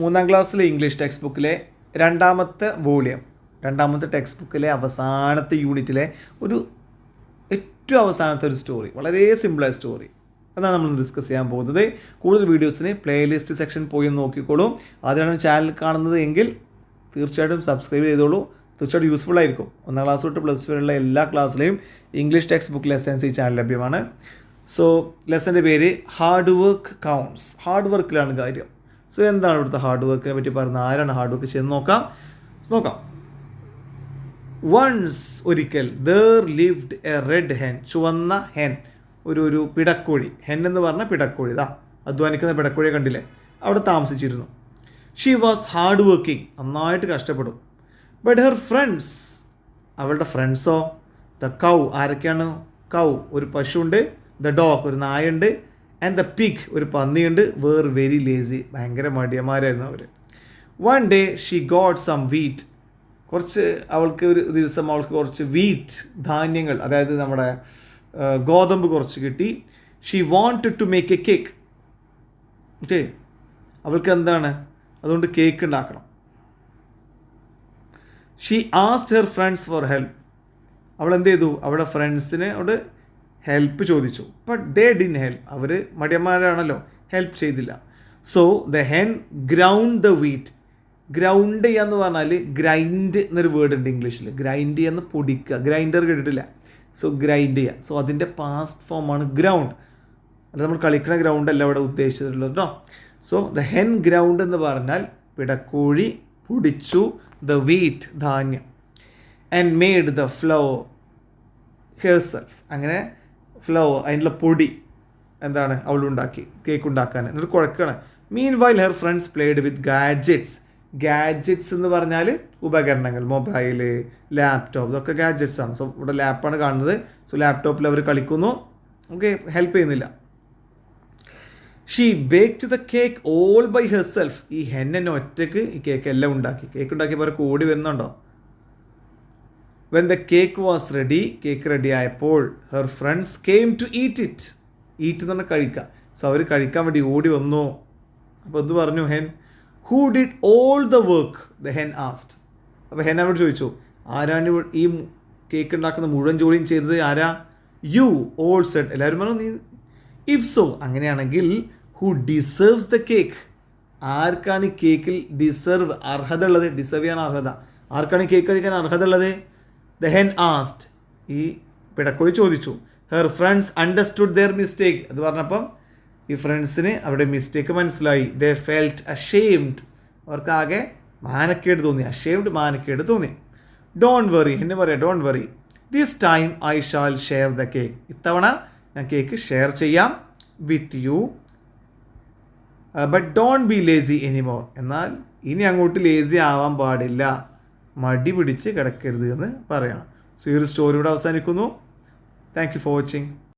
മൂന്നാം ക്ലാസ്സിലെ English text ബുക്കിലെ രണ്ടാമത്തെ വോളിയം, രണ്ടാമത്തെ ടെക്സ്റ്റ് ബുക്കിലെ അവസാനത്തെ യൂണിറ്റിലെ ഒരു ഏറ്റവും അവസാനത്തെ ഒരു സ്റ്റോറി, വളരെ സിമ്പിളായ സ്റ്റോറി, അതാണ് നമ്മൾ ഡിസ്കസ് ചെയ്യാൻ പോകുന്നത്. കൂടുതൽ വീഡിയോസിന് പ്ലേലിസ്റ്റ് സെക്ഷൻ പോയി നോക്കിക്കോളൂ. അതിനാണ് ചാനൽ കാണുന്നത് എങ്കിൽ തീർച്ചയായിട്ടും സബ്സ്ക്രൈബ് ചെയ്തോളൂ. തീർച്ചയായിട്ടും യൂസ്ഫുൾ ആയിരിക്കും. ഒന്നാം ക്ലാസ് തൊട്ട് പ്ലസ് വരെയുള്ള എല്ലാ ക്ലാസ്സിലെയും ഇംഗ്ലീഷ് ടെക്സ്റ്റ് ബുക്ക് ലെസൺസ് ഈ ചാനൽ ലഭ്യമാണ്. സോ ലെസൻ്റെ പേര് ഹാർഡ് വർക്ക് കൗണ്ട്സ്. ഹാർഡ് വർക്കിലാണ് കാര്യം. സോ എന്താണ് ഇവിടുത്തെ ഹാർഡ് വർക്കിനെ പറ്റി പറയുന്നത്, ആരാണ് ഹാർഡ് വർക്ക് ചെയ്യുന്നത് നോക്കാം. വൺസ് ഒരിക്കൽ there lived A red hen, ചുവന്ന ഹെൻ, ഒരു പിടക്കോഴി. ഹെൻ എന്ന് പറഞ്ഞാൽ പിടക്കോഴി, അധ്വാനിക്കുന്ന പിടക്കോഴിയെ കണ്ടില്ലേ, അവിടെ താമസിച്ചിരുന്നു. ഷീ വാസ് ഹാർഡ് വർക്കിംഗ്, നന്നായിട്ട് കഷ്ടപ്പെടും. ബട്ട് ഹെർ ഫ്രണ്ട്സ്, അവളുടെ ഫ്രണ്ട്സോ, ദ കൗ, ആരൊക്കെയാണ് കൗ, ഒരു പശുവുണ്ട്, ദ ഡോഗ്, ഒരു നായുണ്ട്, ആൻഡ് ദ പിഗ്, ഒരു പന്നിയുണ്ട്, വേർ വെരി ലേസി, ഭയങ്കര മടിയന്മാരായിരുന്നു അവർ. One day she got some wheat, അവൾക്ക് ഒരു ദിവസം കുറച്ച് വീറ്റ്, ധാന്യങ്ങൾ, അതായത് നമ്മുടെ ഗോതമ്പ് കുറച്ച് കിട്ടി. She wanted to make a cake. Okay, അവൾക്ക് എന്താണ്, അതുകൊണ്ട് കേക്ക് ഉണ്ടാക്കണം. She asked her friends for help, അവൾ എന്ത് ചെയ്തു, അവളുടെ ഫ്രണ്ട്സിനോട് ഹെൽപ്പ് ചോദിച്ചു. ബട്ട് ദേ ഡിൻ ഹെൽപ്പ്, അവർ മടിയന്മാരാണല്ലോ, ഹെൽപ്പ് ചെയ്തില്ല. So the hen ground the wheat. Ground ചെയ്യുക എന്ന് പറഞ്ഞാൽ ഗ്രൈൻഡ് എന്നൊരു വേർഡ് ഉണ്ട് ഇംഗ്ലീഷിൽ. ഗ്രൈൻഡ് ചെയ്യുന്ന പൊടിക്കുക, ഗ്രൈൻഡർ കേട്ടിട്ടില്ല. സോ ഗ്രൈൻഡ് ചെയ്യുക. സോ അതിൻ്റെ പാസ്റ്റ് ഫോമാണ് ഗ്രൗണ്ട്. അല്ല നമ്മൾ കളിക്കുന്ന ഗ്രൗണ്ട് അല്ല ഇവിടെ ഉദ്ദേശിച്ചിട്ടുള്ളത് കേട്ടോ. സോ ദ ഹെൻ ഗ്രൗണ്ട് എന്ന് പറഞ്ഞാൽ പിടക്കോഴി പൊടിച്ചു, ദ വീറ്റ്, ധാന്യം, and made the flour herself, അങ്ങനെ ഫ്ലവർ, അതിനുള്ള പൊടി എന്താണ് അവളുണ്ടാക്കി കേക്ക് ഉണ്ടാക്കാൻ. എന്നിട്ട് കുഴക്കുകയാണ്. Meanwhile her friends played with gadgets. Gadgets എന്ന് പറഞ്ഞാൽ ഉപകരണങ്ങൾ, മൊബൈല്, ലാപ്ടോപ്പ്, ഇതൊക്കെ ഗാഡ്ജറ്റ്സ് ആണ്. സോ ഇവിടെ ലാപ്പാണ് കാണുന്നത്. സോ ലാപ്ടോപ്പിൽ അവർ കളിക്കുന്നു. ഓക്കെ, ഹെൽപ്പ് ചെയ്യുന്നില്ല. She baked the cake all by herself. ഈ ഹെന്നെ ഒറ്റയ്ക്ക് ഈ കേക്ക് എല്ലാം ഉണ്ടാക്കി. കേക്ക് ഉണ്ടാക്കിയപ്പോൾ അവർക്ക് ഓടി വരുന്നുണ്ടോ? When the cake was ready, cake ready ആയപ്പോൾ her friends came to eat it. Eat എന്ന് പറഞ്ഞാൽ കഴിക്കുക. സോ അവർ കഴിക്കാൻ വേണ്ടി ഓടി വന്നു. അപ്പോൾ എന്ത് പറഞ്ഞു hen? Who did all the work, the hen asked. അപ്പോൾ ഹെൻ അവരോട് ചോദിച്ചു, ആരാണ് ഈ കേക്ക് ഉണ്ടാക്കുന്ന മുഴുവൻ ജോലിയും ചെയ്തത്? ആരാ? You, all said. എല്ലാവരും പറഞ്ഞു നീ. ഇഫ് സോ, അങ്ങനെയാണെങ്കിൽ ഹൂ ഡിസേർവ്സ് ദ കേക്ക്, ആർക്കാണ് ഈ കേക്കിൽ ഡിസേർവ്, അർഹത ഉള്ളത്? ഡിസേർവ് ചെയ്യാൻ അർഹത, ആർക്കാണ് ഈ കേക്ക് കഴിക്കാൻ അർഹത ഉള്ളത്? ദ ഹെൻ ആസ്ക്ഡ്, ഈ പിടക്കോഴി ചോദിച്ചു. Her friends understood their mistake. അത് പറഞ്ഞപ്പം ഈ ഫ്രണ്ട്സിന് അവരുടെ മിസ്റ്റേക്ക് മനസ്സിലായി. ദേ ഫെൽറ്റ് അഷെയിംഡ്, അവർക്ക് ആകെ മാനക്കേട് തോന്നി. അഷെയിംഡ്, മാനക്കേട് തോന്നി. ഡോണ്ട് വറി, എന്നെ പറയാം, don't worry, this time I shall share the cake. ഇത്തവണ ഞാൻ കേക്ക് ഷെയർ ചെയ്യാം with you. But don't be lazy anymore. എന്നാൽ ഇനി അങ്ങോട്ട് ലേസി ആവാൻ പാടില്ല, മടി പിടിച്ച് കിടക്കരുത് എന്ന് പറയണം. സോ ഈ ഒരു സ്റ്റോറി ഇവിടെ അവസാനിക്കുന്നു. Thank you for watching.